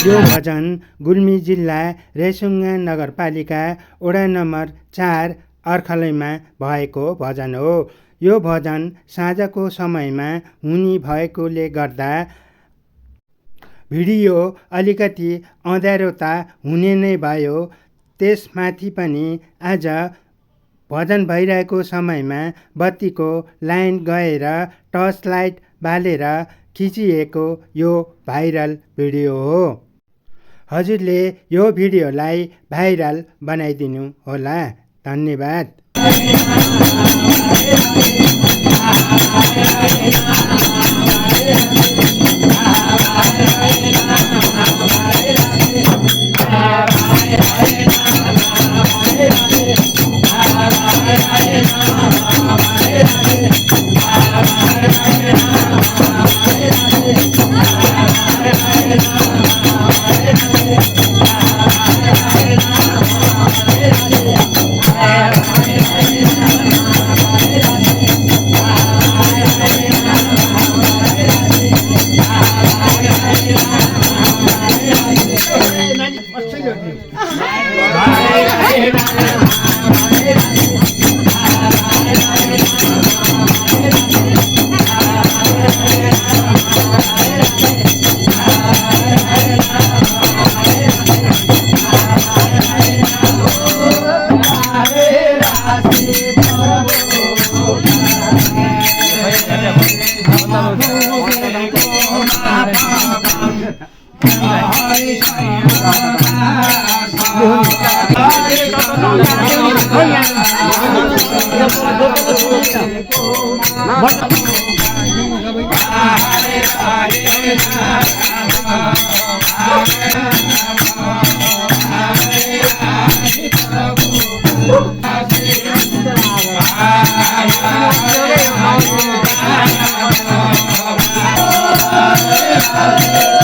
यो भजन गुल्मी जिल्ला रेसुङ्गा नगरपालिका वडा नम्बर 4 अर्खलैमा भएको भजन हो। यो भजन साँझको समयमा हुने भएकोले गर्दा भिडियो अलिकति अँध्यारोता हुने नै भयो। त्यसमाथि पनि आज भजन भइरहेको समयमा बत्तीको लाइन गएर टर्च लाइट बालेर खिचिएको यो भाइरल भिडियो हो। हजुरले यो भिडियोलाई भाइरल बनाइदिनु होला। धन्यवाद। Hare